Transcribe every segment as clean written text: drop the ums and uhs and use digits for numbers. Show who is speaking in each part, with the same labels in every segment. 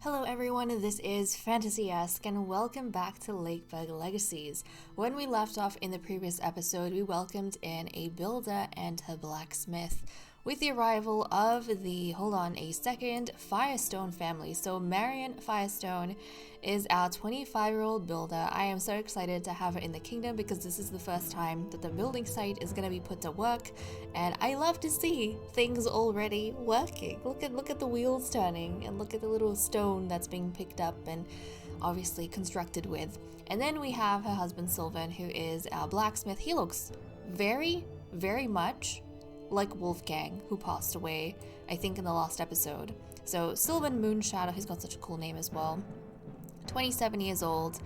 Speaker 1: Hello everyone, this is Fantasy-esque and welcome back to Lakeburg Legacies. When we left off in the previous episode, we welcomed in a builder and a blacksmith with the arrival of the, Firestone family. So Marion Firestone is our 25-year-old builder. I am so excited to have her in the kingdom because this is the first time that the building site is going to be put to work, and I love to see things already working. Look at the wheels turning, and look at the little stone that's being picked up and obviously constructed with. And then we have her husband Sylvan, who is our blacksmith. He looks very, very much like Wolfgang, who passed away, I think, in the last episode. So Sylvan Moonshadow, he's got such a cool name as well. 27 years old.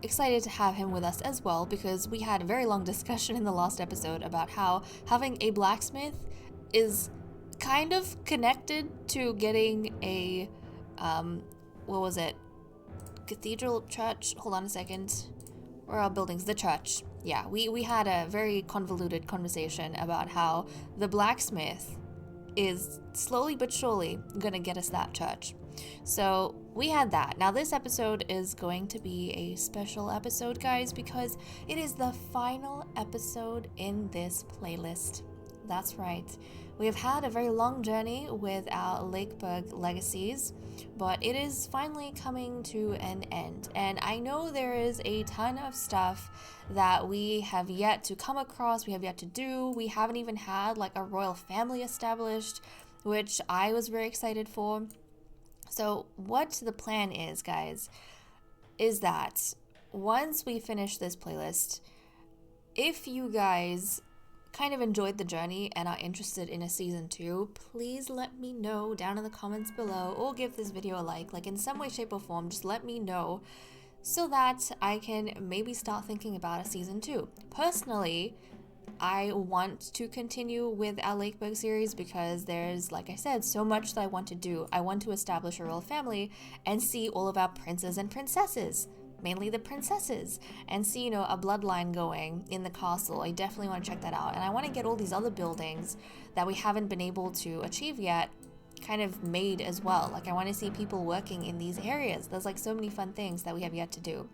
Speaker 1: Excited to have him with us as well because we had a very long discussion in the last episode about how having a blacksmith is kind of connected to getting a, cathedral, church? Hold on a second. Where are buildings? The church. Yeah, we had a very convoluted conversation about how the blacksmith is slowly but surely gonna get us that church. So we had that. Now this episode is going to be a special episode, guys, because it is the final episode in this playlist. That's right. We have had a very long journey with our Lakeburg Legacies, but it is finally coming to an end. And I know there is a ton of stuff that we have yet to come across, we have yet to do. We haven't even had like a royal family established, which I was very excited for. So what the plan is, guys, is that once we finish this playlist, if you guys kind of enjoyed the journey and are interested in a season 2, please let me know down in the comments below, or give this video a like in some way, shape, or form. Just let me know so that I can maybe start thinking about a season 2. Personally, I want to continue with our Lakeburg series because there's, like I said, so much that I want to do. I want to establish a royal family and see all of our princes and princesses, mainly the princesses, and see, a bloodline going in the castle. I definitely want to check that out. And I want to get all these other buildings that we haven't been able to achieve yet kind of made as well. Like, I want to see people working in these areas. There's like so many fun things that we have yet to do.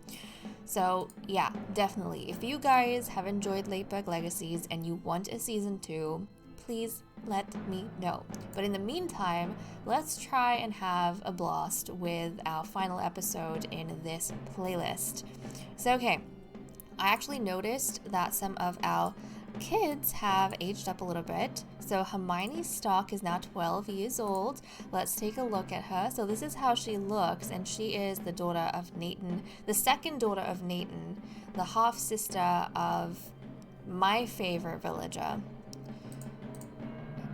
Speaker 1: So yeah, definitely, if you guys have enjoyed Lakeburg Legacies and you want a season 2, please let me know. But in the meantime, let's try and have a blast with our final episode in this playlist. So okay, I actually noticed that some of our kids have aged up a little bit. So Hermione Stark is now 12 years old. Let's take a look at her. So this is how she looks, and she is the daughter of Nathan, the second daughter of Nathan, the half sister of my favorite villager,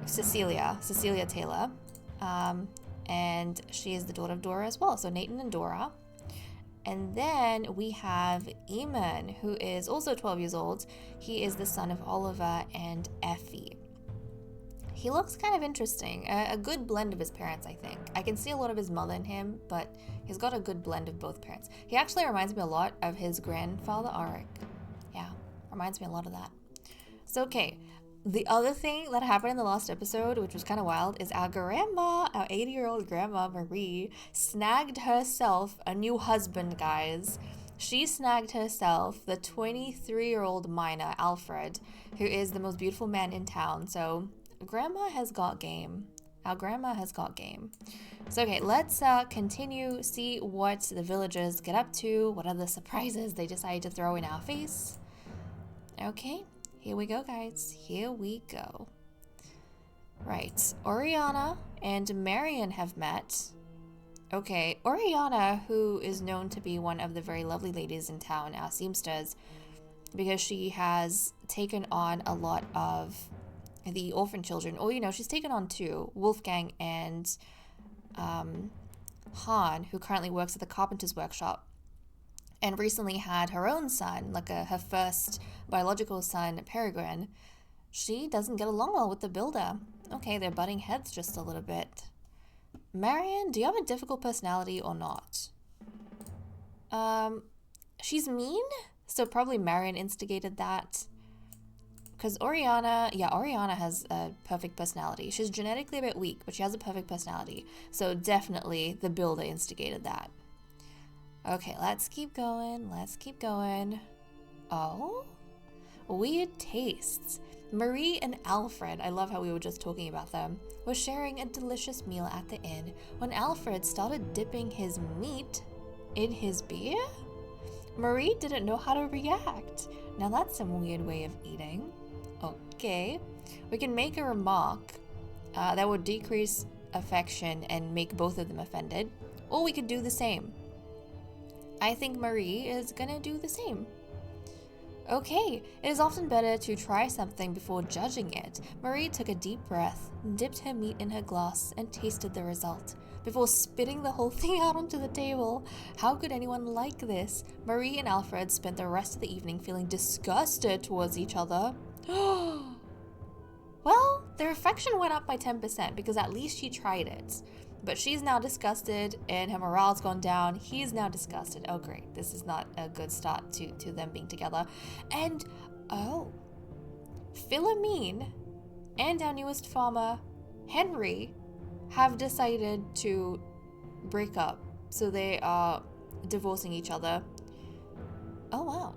Speaker 1: Cecilia Taylor, and she is the daughter of Dora as well. So Nathan and Dora. And then we have Eamon, who is also 12 years old. He is the son of Oliver and Effie. He looks kind of interesting. A good blend of his parents, I think. I can see a lot of his mother in him, but he's got a good blend of both parents. He actually reminds me a lot of his grandfather, Auric. Yeah, reminds me a lot of that. So, okay. The other thing that happened in the last episode, which was kind of wild, is our 80-year-old grandma, Marie, snagged herself a new husband, guys. She snagged herself the 23-year-old miner, Alfred, who is the most beautiful man in town. So, grandma has got game. Our grandma has got game. So, okay, let's continue, see what the villagers get up to, what other surprises they decide to throw in our face. Okay. Here we go, guys. Here we go. Right. Oriana and Marion have met. Okay. Oriana, who is known to be one of the very lovely ladies in town, our seamsters, because she has taken on a lot of the orphan children. Or, she's taken on 2, Wolfgang and Han, who currently works at the carpenter's workshop, and recently had her own son, her first biological son, Peregrine. She doesn't get along well with the builder. Okay, they're butting heads just a little bit. Marion, do you have a difficult personality or not? She's mean, so probably Marion instigated that. because Oriana has a perfect personality. She's genetically a bit weak, but she has a perfect personality. So definitely the builder instigated that. Okay, let's keep going. Oh, weird tastes. Marie and Alfred, I love how we were just talking about them, were sharing a delicious meal at the inn when Alfred started dipping his meat in his beer? Marie didn't know how to react. Now that's some weird way of eating. Okay, we can make a remark that would decrease affection and make both of them offended, or we could do the same. I think Marie is gonna do the same. Okay, it is often better to try something before judging it. Marie took a deep breath, dipped her meat in her glass, and tasted the result, before spitting the whole thing out onto the table. How could anyone like this? Marie and Alfred spent the rest of the evening feeling disgusted towards each other. Well, their affection went up by 10% because at least she tried it. But she's now disgusted and her morale's gone down. He's now disgusted. Oh great, this is not a good start to them being together. And oh, Philomene and our newest farmer, Henry, have decided to break up. So they are divorcing each other. Oh wow.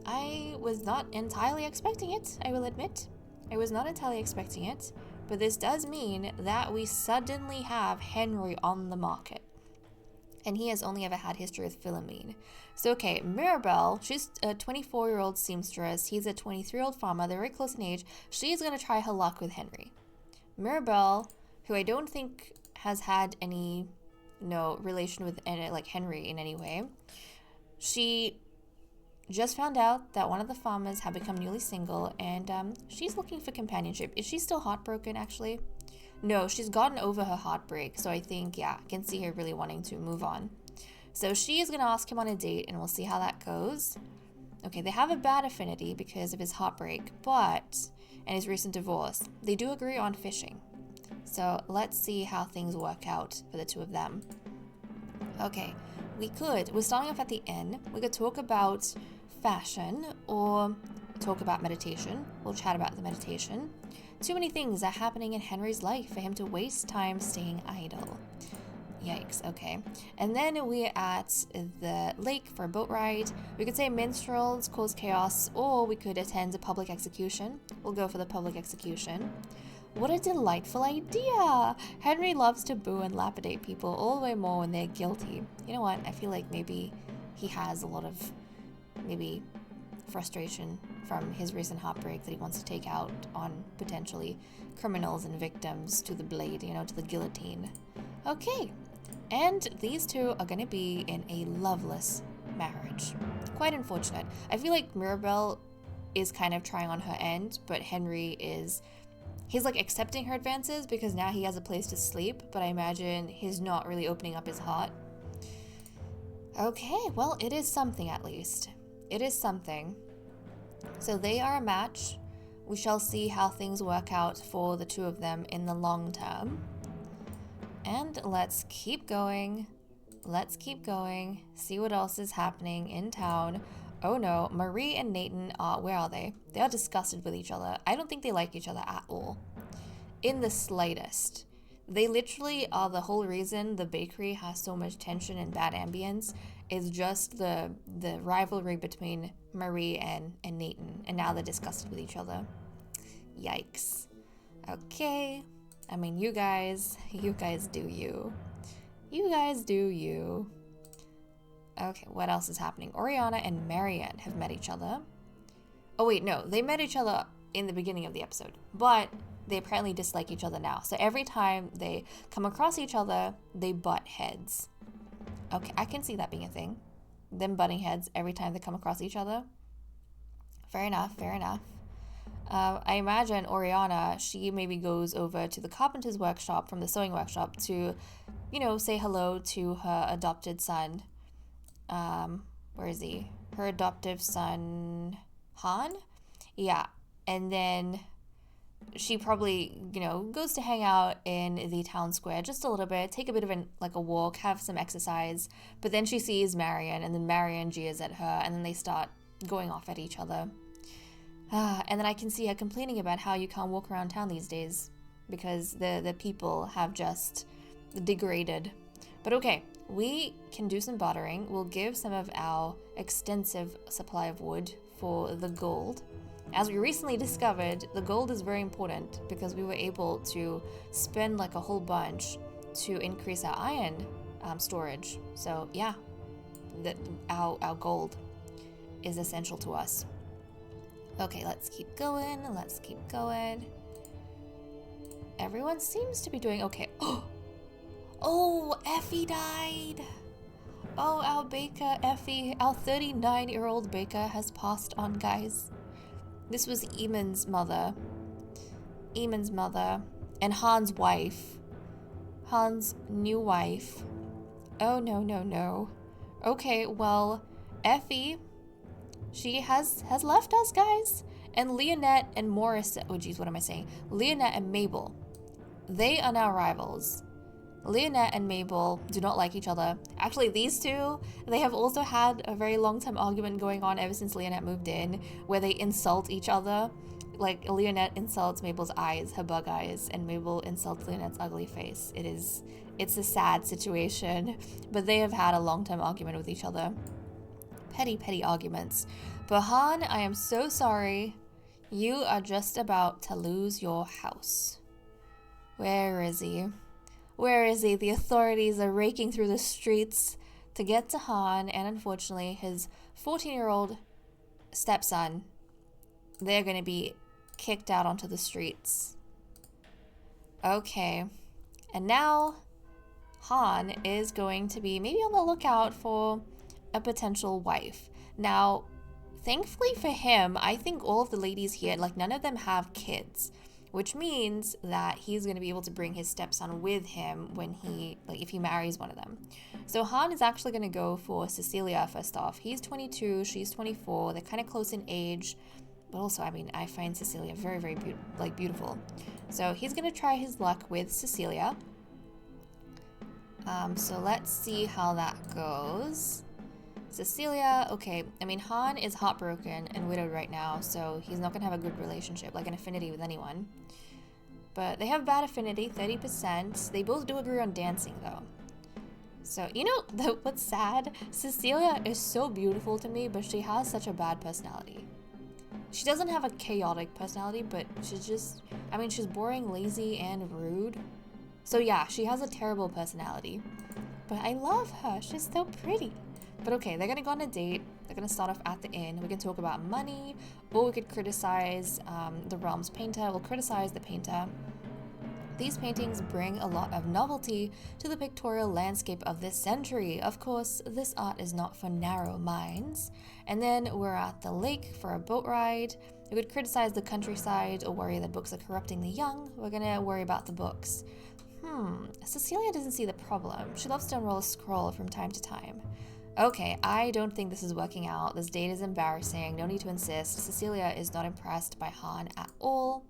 Speaker 1: I was not entirely expecting it, I will admit. I was not entirely expecting it. But this does mean that we suddenly have Henry on the market. And he has only ever had history with Philomene. So okay, Mirabelle, she's a 24-year-old seamstress. He's a 23-year-old farmer. They're very close in age. She's going to try her luck with Henry. Mirabelle, who I don't think has had any, relation with like Henry in any way. She just found out that one of the farmers had become newly single, and she's looking for companionship. Is she still heartbroken, actually? No, she's gotten over her heartbreak, so I think, I can see her really wanting to move on. So she's going to ask him on a date, and we'll see how that goes. Okay, they have a bad affinity because of his heartbreak, and his recent divorce. They do agree on fishing. So let's see how things work out for the two of them. Okay, we're starting off at the inn. We could talk about fashion or talk about meditation. We'll chat about the meditation. Too many things are happening in Henry's life for him to waste time staying idle. Yikes, okay. And then we're at the lake for a boat ride. We could say minstrels cause chaos, or we could attend a public execution. We'll go for the public execution. What a delightful idea! Henry loves to boo and lapidate people all the way more when they're guilty. You know what? I feel like maybe he has a lot of frustration from his recent heartbreak that he wants to take out on potentially criminals and victims to the blade, to the guillotine. Okay, and these two are going to be in a loveless marriage. Quite unfortunate. I feel like Mirabelle is kind of trying on her end, but he's like accepting her advances because now he has a place to sleep, but I imagine he's not really opening up his heart. Okay, well, it is something at least. It is something. So they are a match. We shall see how things work out for the two of them in the long term. And let's keep going. See what else is happening in town. Oh no, Marie and Nathan where are they? They are disgusted with each other. I don't think they like each other at all. In the slightest. They literally are the whole reason the bakery has so much tension and bad ambience is just the rivalry between Marie and Nathan. And now they're disgusted with each other. Yikes. Okay. I mean, you guys do you. You guys do you. Okay, what else is happening? Oriana and Marianne have met each other. Oh wait, no, they met each other in the beginning of the episode, but they apparently dislike each other now. So every time they come across each other, they butt heads. Okay, I can see that being a thing. Them butting heads every time they come across each other. Fair enough. I imagine Oriana, she maybe goes over to the carpenter's workshop from the sewing workshop to, say hello to her adopted son. Where is he? Her adoptive son, Han? Yeah, and then she probably, goes to hang out in the town square just a little bit, take a bit of a walk, have some exercise, but then she sees Marion, and then Marion jeers at her, and then they start going off at each other. And then I can see her complaining about how you can't walk around town these days because the people have just degraded. But okay, we can do some bartering. We'll give some of our extensive supply of wood for the gold. As we recently discovered, the gold is very important because we were able to spend like a whole bunch to increase our iron storage. So yeah, our gold is essential to us. Okay, let's keep going. Let's keep going. Everyone seems to be doing okay. Oh, Effie died. Oh, our baker, Effie, our 39-year-old baker has passed on, guys. This was Eamon's mother. Eamon's mother. And Han's wife. Han's new wife. Oh, no, no, no. Okay, well, Effie, she has left us, guys. And Leonette and Morris, oh geez, what am I saying? Leonette and Mabel, they are now rivals. Leonette and Mabel do not like each other. Actually, these two, they have also had a very long-term argument going on ever since Leonette moved in, where they insult each other. Like, Leonette insults Mabel's eyes, her bug eyes, and Mabel insults Leonette's ugly face. It's a sad situation, but they have had a long-term argument with each other. Petty arguments. But Han, I am so sorry. You are just about to lose your house. Where is he? Where is he? The authorities are raking through the streets to get to Han, and unfortunately, his 14-year-old stepson, they're going to be kicked out onto the streets. Okay. And now, Han is going to be maybe on the lookout for a potential wife. Now, thankfully for him, I think all of the ladies here, like none of them have kids, which means that he's going to be able to bring his stepson with him when if he marries one of them. So Han is actually going to go for Cecilia first off. He's 22, she's 24. They're kind of close in age, but also, I mean, I find Cecilia very, very beautiful. So he's going to try his luck with Cecilia. So let's see how that goes. Cecilia, okay, I mean, Han is heartbroken and widowed right now, so he's not going to have a good relationship, like an affinity with anyone. But they have bad affinity, 30%. They both do agree on dancing, though. So, you know, what's sad? Cecilia is so beautiful to me, but she has such a bad personality. She doesn't have a chaotic personality, but she's just, I mean, she's boring, lazy, and rude. So yeah, she has a terrible personality. But I love her, she's so pretty. But okay, they're gonna go on a date. They're gonna start off at the inn. We can talk about money, or we could criticize the realm's painter. We'll criticize the painter. These paintings bring a lot of novelty to the pictorial landscape of this century. Of course, this art is not for narrow minds. And then we're at the lake for a boat ride. We could criticize the countryside or worry that books are corrupting the young. We're gonna worry about the books. Cecilia doesn't see the problem. She loves to unroll a scroll from time to time. Okay, I don't think this is working out. This date is embarrassing. No need to insist. Cecilia is not impressed by Han at all.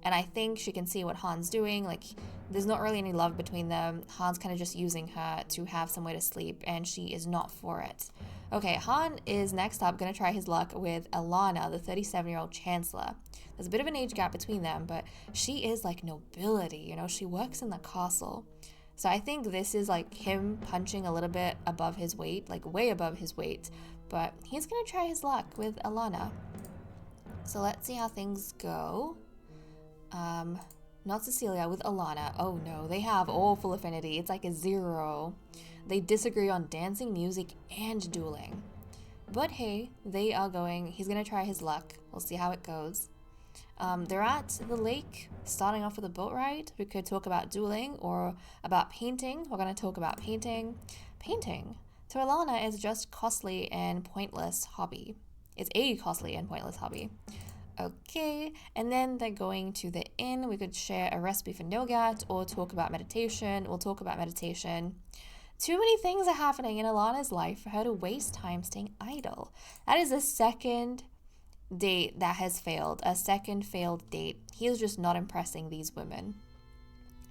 Speaker 1: And I think she can see what Han's doing. Like, there's not really any love between them. Han's kind of just using her to have somewhere to sleep, and she is not for it. Okay, Han is next up going to try his luck with Alana, the 37-year-old chancellor. There's a bit of an age gap between them, but she is like nobility, you know? She works in the castle. So I think this is like him punching a little bit above his weight, like way above his weight. But he's going to try his luck with Alana. So let's see how things go. Not Cecilia, with Alana. Oh no, they have awful affinity. It's like a 0. They disagree on dancing, music, and dueling. But hey, they are going, he's gonna try his luck. We'll see how it goes. They're at the lake, starting off with a boat ride. We could talk about dueling or about painting. We're gonna talk about painting. Painting, to Alana, is just costly and pointless hobby. It's a costly and pointless hobby. Okay, and then they're going to the inn. We could share a recipe for nougat or talk about meditation. We'll talk about meditation. Too many things are happening in Alana's life for her to waste time staying idle. That is a second date that has failed. A second failed date. He is just not impressing these women.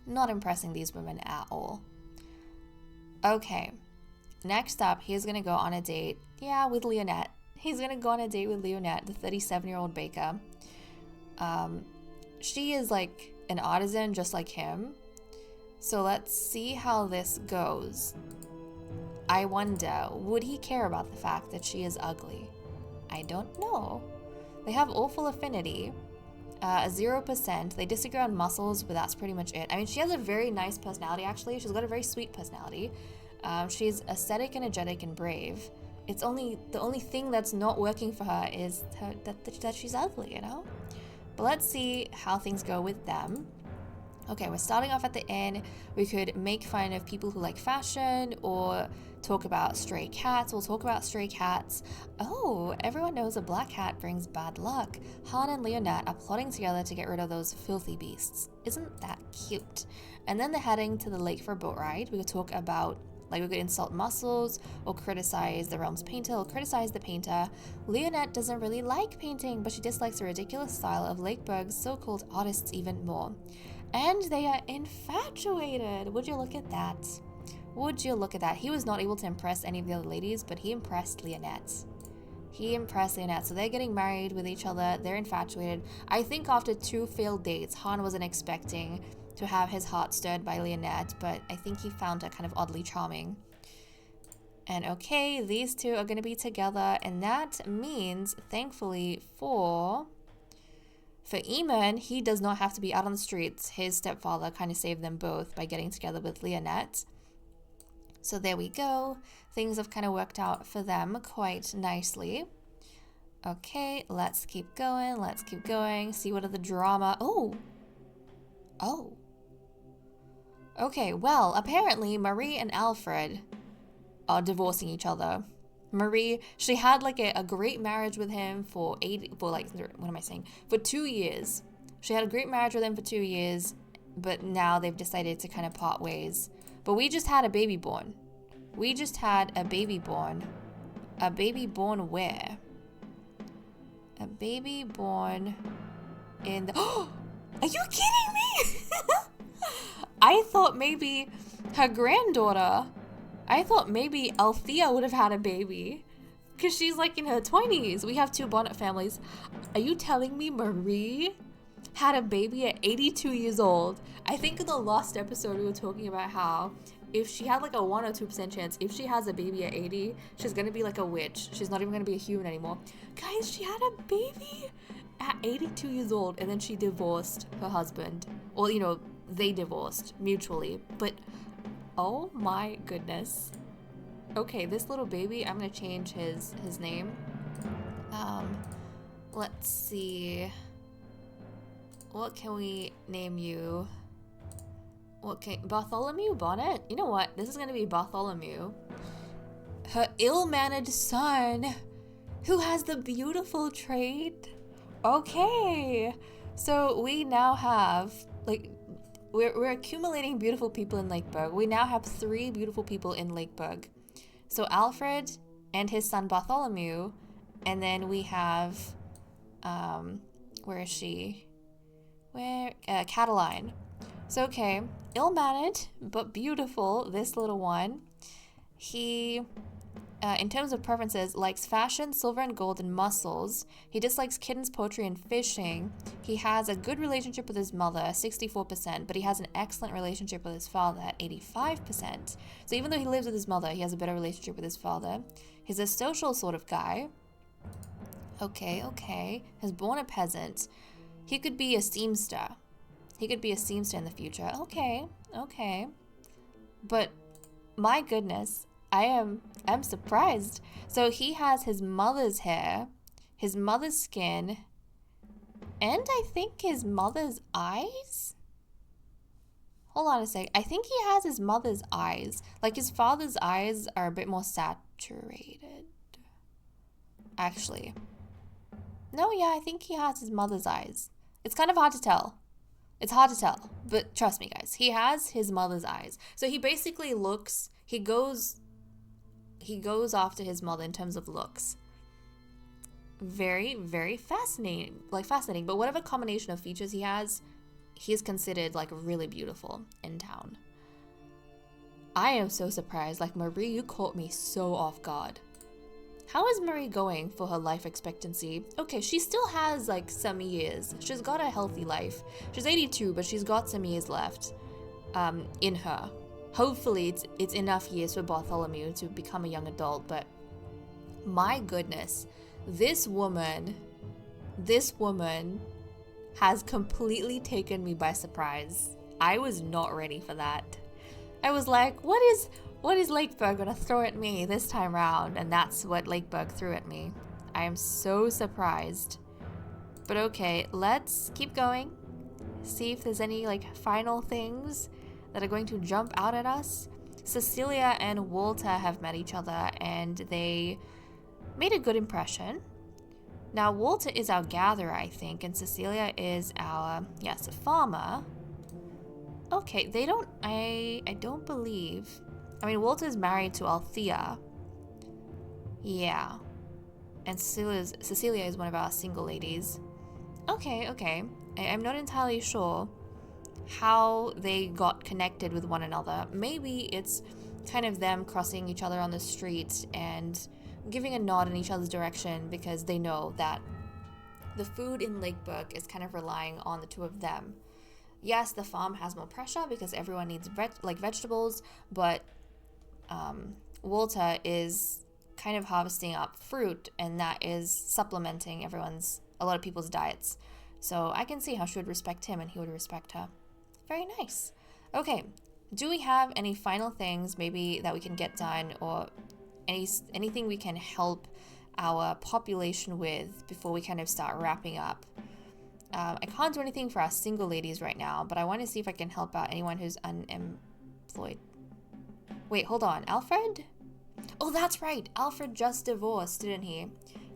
Speaker 1: Not impressing these women at all. Okay, next up, he's gonna go on a date, with Leonette, He's gonna go on a date with Leonette, the 37-year-old baker. She is like an artisan just like him. So let's see how this goes. I wonder, would he care about the fact that she is ugly? I don't know. They have awful affinity. 0%. They disagree on muscles, but that's pretty much it. I mean, she has a very nice personality, actually. She's got a very sweet personality. She's aesthetic, energetic, and brave. It's the only thing that's not working for her is that she's ugly, you know? But let's see how things go with them. Okay, we're starting off at the inn. We could make fun of people who like fashion or talk about stray cats. We'll talk about stray cats. Oh, everyone knows a black cat brings bad luck. Han and Leonette are plotting together to get rid of those filthy beasts. Isn't that cute? And then they're heading to the lake for a boat ride. We could talk about, like, we could insult Muscles or criticize the realm's painter or criticize the painter. Leonette doesn't really like painting, but she dislikes the ridiculous style of Lakeburg's so-called artists even more. And they are infatuated. Would you look at that? Would you look at that? He was not able to impress any of the other ladies, but he impressed Leonette. So they're getting married with each other. They're infatuated. I think after 2 failed dates, Han wasn't expecting to have his heart stirred by Leonette, but I think he found her kind of oddly charming. And okay, these two are going to be together, and that means, thankfully, for Eamon, he does not have to be out on the streets. His stepfather kind of saved them both by getting together with Leonette. So there we go. Things have kind of worked out for them quite nicely. Okay, let's keep going. See what other drama. Oh. Okay, well, apparently Marie and Alfred are divorcing each other. Marie, she had like a great marriage with him for 2 years. She had a great marriage with him for 2 years, but now they've decided to kind of part ways. But we just had a baby born. A baby born where? A baby born in the... Are you kidding me? I thought maybe her granddaughter... I thought maybe Althea would have had a baby. Because she's like in her 20s. We have 2 Bonnet families. Are you telling me Marie had a baby at 82 years old? I think in the last episode we were talking about how if she had like a 1 or 2% chance, if she has a baby at 80, she's going to be like a witch. She's not even going to be a human anymore. Guys, she had a baby at 82 years old, and then she divorced her husband. Well, you know, they divorced mutually. But oh my goodness. Okay, this little baby, I'm going to change his name. Let's see. What can we name you? Bartholomew Bonnet? You know what? This is going to be Bartholomew. Her ill-mannered son, who has the beautiful trait. Okay. So we now have, like, we're accumulating beautiful people in Lakeburg. We now have 3 beautiful people in Lakeburg. So Alfred and his son Bartholomew, and then we have, where is she? Cataline. So, okay, ill-mannered, but beautiful, this little one. He, in terms of preferences, likes fashion, silver and gold, and muscles. He dislikes kittens, poetry, and fishing. He has a good relationship with his mother, 64%, but he has an excellent relationship with his father at 85%. So even though he lives with his mother, he has a better relationship with his father. He's a social sort of guy. Okay. Has born a peasant. He could be a seamster. He could be a seamster in the future. Okay. But my goodness, I'm surprised. So he has his mother's hair, his mother's skin, and I think his mother's eyes? Hold on a sec. I think he has his mother's eyes. Like his father's eyes are a bit more saturated. Actually. No, yeah, I think he has his mother's eyes. It's kind of hard to tell. It's hard to tell, but trust me, guys. He has his mother's eyes. So he basically looks, he goes after his mother in terms of looks. Very, very fascinating. But whatever combination of features he has, he is considered like really beautiful in town. I am so surprised. Like, Marie, you caught me so off guard. How is Marie going for her life expectancy? Okay, she still has like some years. She's got a healthy life. She's 82, but she's got some years left in her. Hopefully it's enough years for Bartholomew to become a young adult, but my goodness, this woman has completely taken me by surprise. I was not ready for that. I was like, what is Lakeburg gonna throw at me this time round? And that's what Lakeburg threw at me. I am so surprised. But okay, let's keep going. See if there's any like final things that are going to jump out at us. Cecilia and Walter have met each other and they made a good impression. Now Walter is our gatherer, I think, and Cecilia is our, yes, farmer. Okay, they don't, I don't believe, I mean, Walter's married to Althea. Yeah. And Cecilia is one of our single ladies. Okay. I'm not entirely sure how they got connected with one another. Maybe it's kind of them crossing each other on the street and giving a nod in each other's direction because they know that the food in Lakeburg is kind of relying on the two of them. Yes, the farm has more pressure because everyone needs vegetables, but Walter is kind of harvesting up fruit, and that is supplementing a lot of people's diets. So I can see how she would respect him and he would respect her. Very nice. Okay, do we have any final things maybe that we can get done, or anything we can help our population with before we kind of start wrapping up? I can't do anything for our single ladies right now, but I want to see if I can help out anyone who's unemployed. Wait, hold on. Alfred? Oh, that's right. Alfred just divorced, didn't he?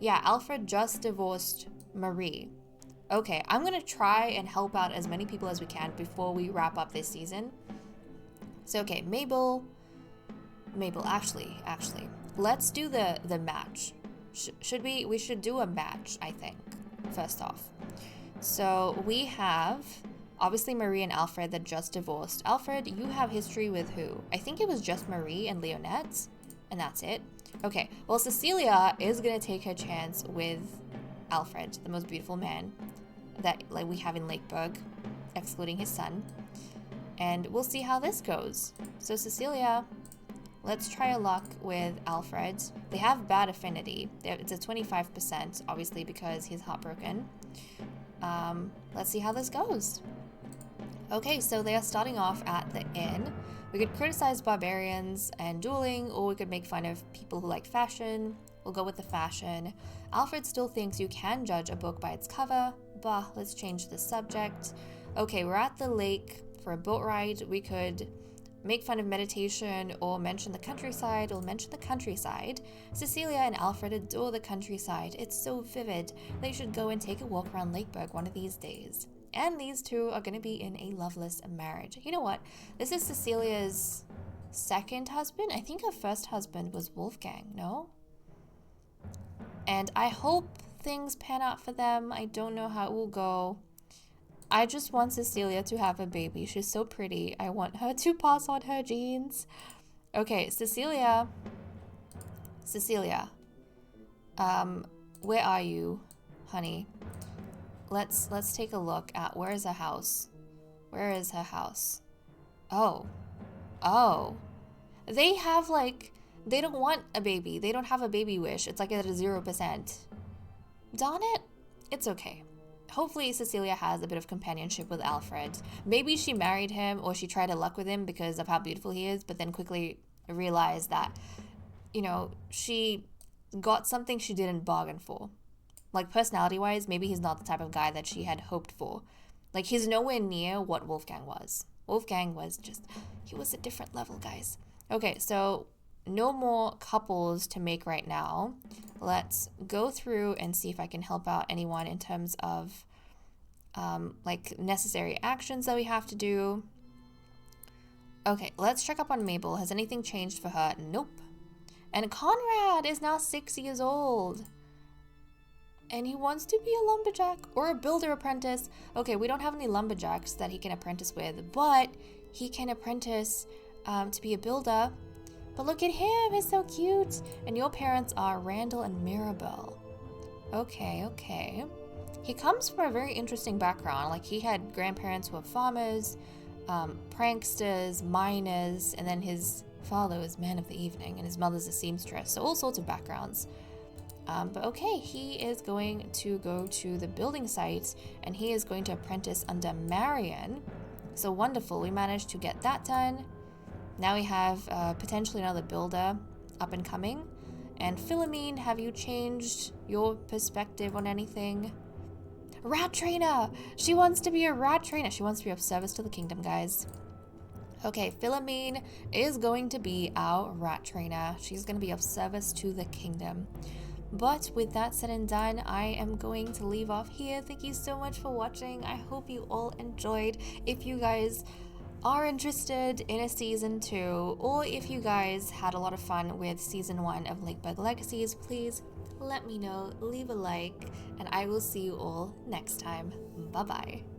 Speaker 1: Yeah, Alfred just divorced Marie. Okay, I'm going to try and help out as many people as we can before we wrap up this season. So, okay, Mabel, actually, let's do the match. We should do a match, I think, first off. So we have, obviously, Marie and Alfred that just divorced. Alfred, you have history with who? I think it was just Marie and Leonette, and that's it. Okay, well, Cecilia is going to take her chance with Alfred, the most beautiful man that we have in Lakeburg, excluding his son. And we'll see how this goes. So Cecilia, let's try a luck with Alfred. They have bad affinity. It's a 25%, obviously, because he's heartbroken. Let's see how this goes. Okay, so they are starting off at the inn. We could criticize barbarians and dueling, or we could make fun of people who like fashion. We'll go with the fashion. Alfred still thinks you can judge a book by its cover. Bah, let's change the subject. Okay, we're at the lake for a boat ride. We could make fun of meditation or mention the countryside. We'll mention the countryside. Cecilia and Alfred adore the countryside. It's so vivid. They should go and take a walk around Lakeburg one of these days. And these two are going to be in a loveless marriage. You know what? This is Cecilia's second husband. I think her first husband was Wolfgang, no? And I hope things pan out for them. I don't know how it will go. I just want Cecilia to have a baby. She's so pretty. I want her to pass on her genes. Okay, Cecilia, where are you, honey? Let's take a look at where is her house. Where is her house? Oh. They have they don't want a baby. They don't have a baby wish. It's like at a 0%. Darn it. It's okay. Hopefully Cecilia has a bit of companionship with Alfred. Maybe she married him or she tried to luck with him because of how beautiful he is, but then quickly realized that, she got something she didn't bargain for. Like, personality-wise, maybe he's not the type of guy that she had hoped for. Like, he's nowhere near what Wolfgang was. Wolfgang was he was a different level, guys. Okay, so no more couples to make right now. Let's go through and see if I can help out anyone in terms of necessary actions that we have to do. Okay, let's check up on Mabel. Has anything changed for her? Nope. And Conrad is now 6 years old. And he wants to be a lumberjack or a builder apprentice. Okay, we don't have any lumberjacks that he can apprentice with, but he can apprentice to be a builder. But look at him, he's so cute. And your parents are Randall and Mirabelle. Okay, okay. He comes from a very interesting background. Like, he had grandparents who were farmers, pranksters, miners, and then his father was man of the evening, and his mother's a seamstress. So all sorts of backgrounds. But okay, he is going to go to the building site, and he is going to apprentice under Marion. So wonderful, we managed to get that done. Now we have potentially another builder up and coming. And Philomene, have you changed your perspective on anything? Rat trainer! She wants to be a rat trainer. She wants to be of service to the kingdom, guys. Okay, Philomene is going to be our rat trainer. She's going to be of service to the kingdom. But with that said and done, I am going to leave off here. Thank you so much for watching. I hope you all enjoyed. If you guys are interested in a season 2, or if you guys had a lot of fun with season 1 of Lakeburg Legacies, please let me know, leave a like, and I will see you all next time. Bye bye.